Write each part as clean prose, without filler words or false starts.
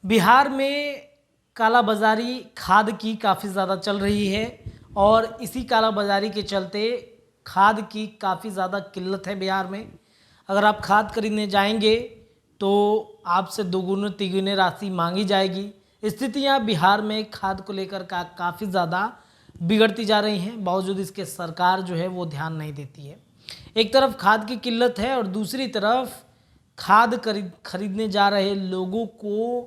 बिहार में कालाबाजारी खाद की काफ़ी ज़्यादा चल रही है और इसी कालाबाजारी के चलते खाद की काफ़ी ज़्यादा किल्लत है बिहार में। अगर आप खाद खरीदने जाएंगे तो आपसे दोगुनी तिगुनी राशि मांगी जाएगी। स्थितियां बिहार में खाद को लेकर काफ़ी ज़्यादा बिगड़ती जा रही हैं, बावजूद इसके सरकार जो है वो ध्यान नहीं देती है। एक तरफ खाद की किल्लत है और दूसरी तरफ खाद खरीदने जा रहे लोगों को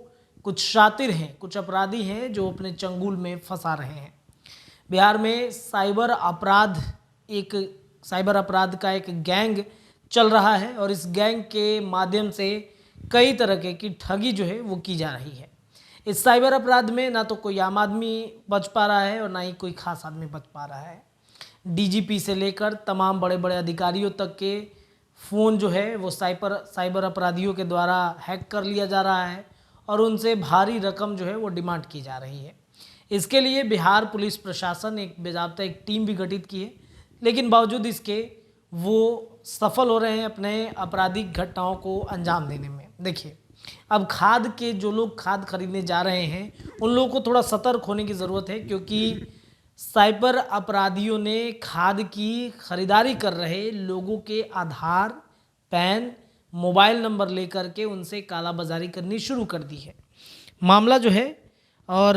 कुछ शातिर हैं, कुछ अपराधी हैं जो अपने चंगुल में फंसा रहे हैं। बिहार में साइबर अपराध का एक गैंग चल रहा है और इस गैंग के माध्यम से कई तरह की ठगी जो है वो की जा रही है। इस साइबर अपराध में ना तो कोई आम आदमी बच पा रहा है और ना ही कोई खास आदमी बच पा रहा है। डीजीपी से लेकर तमाम बड़े बड़े अधिकारियों तक के फ़ोन जो है वो साइबर अपराधियों के द्वारा हैक कर लिया जा रहा है और उनसे भारी रकम जो है वो डिमांड की जा रही है। इसके लिए बिहार पुलिस प्रशासन एक बेजाब्ता एक टीम भी गठित की है, लेकिन बावजूद इसके वो सफल हो रहे हैं अपने आपराधिक घटनाओं को अंजाम देने में। देखिए, अब जो लोग खाद खरीदने जा रहे हैं उन लोगों को थोड़ा सतर्क होने की ज़रूरत है, क्योंकि साइबर अपराधियों ने खाद की खरीदारी कर रहे लोगों के आधार, पैन, मोबाइल नंबर लेकर के उनसे कालाबाजारी करनी शुरू कर दी है। मामला जो है और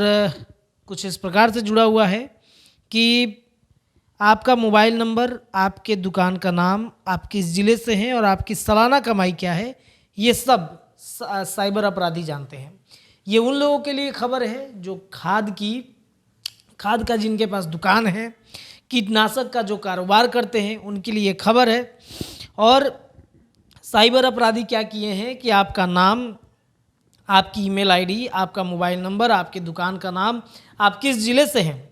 कुछ इस प्रकार से जुड़ा हुआ है कि आपका मोबाइल नंबर, आपके दुकान का नाम, आप किस ज़िले से हैं और आपकी सालाना कमाई क्या है, ये सब साइबर अपराधी जानते हैं। ये उन लोगों के लिए खबर है जो खाद का जिनके पास दुकान है, कीटनाशक का जो कारोबार करते हैं, उनके लिए खबर है। और साइबर अपराधी क्या किए हैं कि आपका नाम, आपकी ईमेल आईडी, आपका मोबाइल नंबर, आपकी दुकान का नाम, आप किस ज़िले से हैं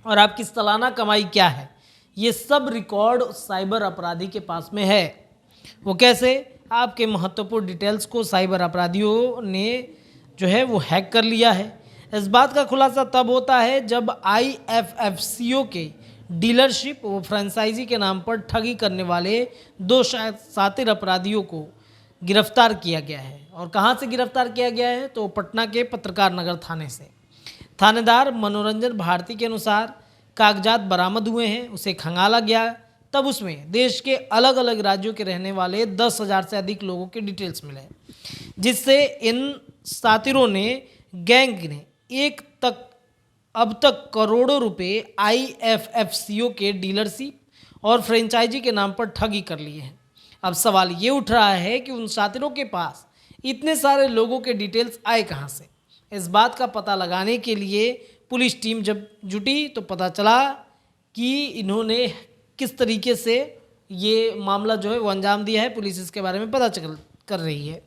और आपकी सालाना कमाई क्या है, ये सब रिकॉर्ड साइबर अपराधी के पास में है। वो कैसे? आपके महत्वपूर्ण डिटेल्स को साइबर अपराधियों ने जो है वो हैक कर लिया है। इस बात का खुलासा तब होता है जब IFFCO के डीलरशिप व फ्रेंचाइजी के नाम पर ठगी करने वाले दो शातिर अपराधियों को गिरफ्तार किया गया है। और कहाँ से गिरफ्तार किया गया है? तो पटना के पत्रकार नगर थाने से। थानेदार मनोरंजन भारती के अनुसार कागजात बरामद हुए हैं, उसे खंगाला गया, तब उसमें देश के अलग अलग राज्यों के रहने वाले 10,000 से अधिक लोगों के डिटेल्स मिले, जिससे इन सातिरों ने, गैंग ने अब तक करोड़ों रुपए IFFCO के डीलरशिप और फ्रेंचाइजी के नाम पर ठगी कर लिए हैं। अब सवाल ये उठ रहा है कि उन सातिरों के पास इतने सारे लोगों के डिटेल्स आए कहाँ से? इस बात का पता लगाने के लिए पुलिस टीम जब जुटी तो पता चला कि इन्होंने किस तरीके से ये मामला जो है वो अंजाम दिया है। पुलिस इसके बारे में पता कर रही है।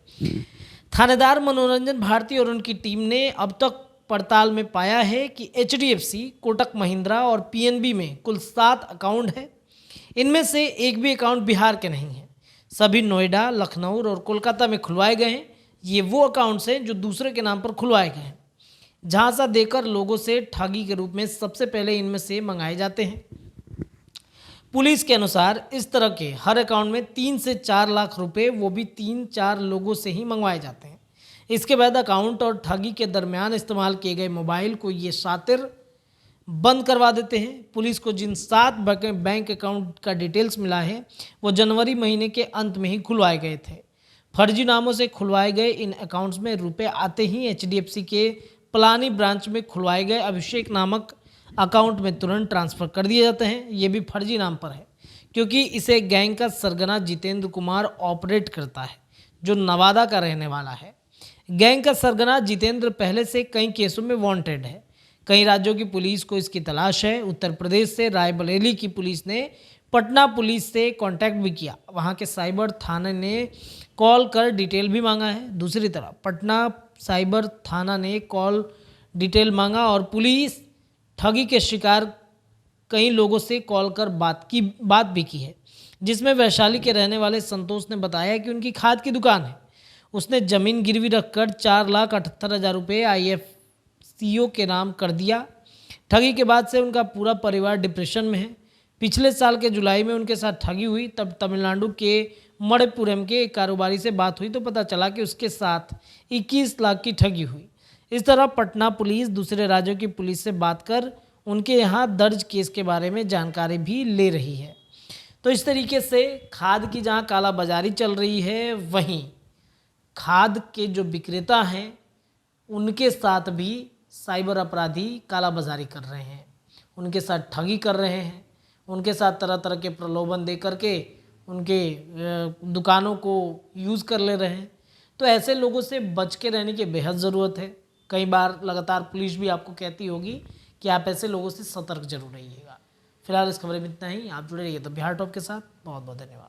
थानेदार मनोरंजन भारती और उनकी टीम ने अब तक पड़ताल में पाया है कि HDFC, कोटक महिंद्रा और PNB में कुल 7 अकाउंट हैं। इनमें से एक भी अकाउंट बिहार के नहीं है। सभी नोएडा, लखनऊ और कोलकाता में खुलवाए गए हैं। ये वो अकाउंट्स हैं जो दूसरे के नाम पर खुलवाए गए हैं। झांसा देकर लोगों से ठगी के रूप में सबसे पहले इनमें से मंगाए जाते हैं। पुलिस के अनुसार इस तरह के हर अकाउंट में 3 से 4 लाख रुपए, वो भी 3-4 लोगों से ही मंगवाए जाते हैं। इसके बाद अकाउंट और ठगी के दरमियान इस्तेमाल किए गए मोबाइल को ये शातिर बंद करवा देते हैं। पुलिस को जिन 7 बैंक अकाउंट का डिटेल्स मिला है वो जनवरी महीने के अंत में ही खुलवाए गए थे। फर्जी नामों से खुलवाए गए इन अकाउंट्स में रुपए आते ही HDFC के पलानी ब्रांच में खुलवाए गए अभिषेक नामक अकाउंट में तुरंत ट्रांसफ़र कर दिए जाते हैं। ये भी फर्जी नाम पर है, क्योंकि इसे गैंग का सरगना जितेंद्र कुमार ऑपरेट करता है, जो नवादा का रहने वाला है। गैंग का सरगना जितेंद्र पहले से कई केसों में वांटेड है। कई राज्यों की पुलिस को इसकी तलाश है। उत्तर प्रदेश से रायबरेली की पुलिस ने पटना पुलिस से कांटेक्ट भी किया। वहां के साइबर थाने ने कॉल कर डिटेल भी मांगा है। दूसरी तरफ पटना साइबर थाना ने कॉल डिटेल मांगा और पुलिस ठगी के शिकार कई लोगों से कॉल कर बात भी की है, जिसमें वैशाली के रहने वाले संतोष ने बताया कि उनकी खाद की दुकान है। उसने ज़मीन गिरवी रखकर 4,78,000 रुपये IFFCO के नाम कर दिया। ठगी के बाद से उनका पूरा परिवार डिप्रेशन में है। पिछले साल के जुलाई में उनके साथ ठगी हुई, तब तमिलनाडु के मणिपुरम के एक कारोबारी से बात हुई तो पता चला कि उसके साथ 21 लाख की ठगी हुई। इस तरह पटना पुलिस दूसरे राज्यों की पुलिस से बात कर उनके यहाँ दर्ज केस के बारे में जानकारी भी ले रही है। तो इस तरीके से खाद की जहाँ कालाबाजारी चल रही है, वहीं खाद के जो विक्रेता हैं उनके साथ भी साइबर अपराधी कालाबाजारी कर रहे हैं, उनके साथ ठगी कर रहे हैं, उनके साथ तरह तरह के प्रलोभन दे करके उनके दुकानों को यूज़ कर ले रहे हैं। तो ऐसे लोगों से बच के रहने की बेहद ज़रूरत है। कई बार लगातार पुलिस भी आपको कहती होगी कि आप ऐसे लोगों से सतर्क जरूर रहिएगा। फिलहाल इस खबर में इतना ही। आप जुड़े रहिए द बिहार टॉप के साथ। बहुत बहुत धन्यवाद।